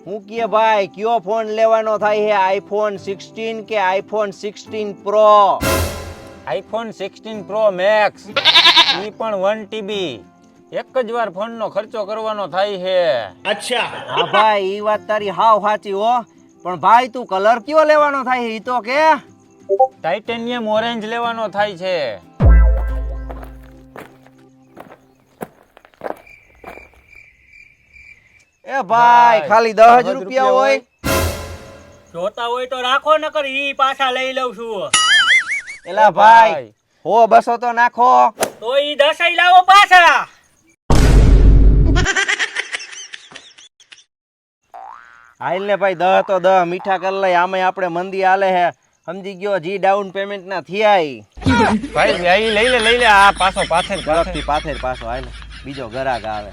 હું કે ભાઈ કયો ફોન લેવાનો થાય છે, આઈફોન 16 કે iPhone 16 pro? IPhone 16 pro max, ઈ પણ 1 TB. એક જ વાર ફોનનો ખર્ચો કરવાનો થાય છે. અચ્છા હા ભાઈ, ઈ વાત તારી હાવ સાચી હો. પણ ભાઈ તું કલર કયો લેવાનો થાય છે ઈ તો કે? ટાઇટેનિયમ ઓરેન્જ લેવાનો થાય છે. એ ભાઈ ખાલી 10 જ રૂપિયા હોય? જોતા હોય તો રાખો, નકર ઈ પાછા લઈ લઉં છું. એલા ભાઈ 100 200 તો નાખો. તો ઈ 10 લાવો પાછા. હાલ ને ભાઈ 10 તો 10 મીઠા કરી લઈ. આમે આપણે મંદી આલે હે, સમજી ગયો? જી ડાઉન પેમેન્ટ ના થયા ભાઈ લઈ લે આ પાછો પાથર ઝડપથી પાથર પાછો. હાલ બીજો ગ્રાહક આવે.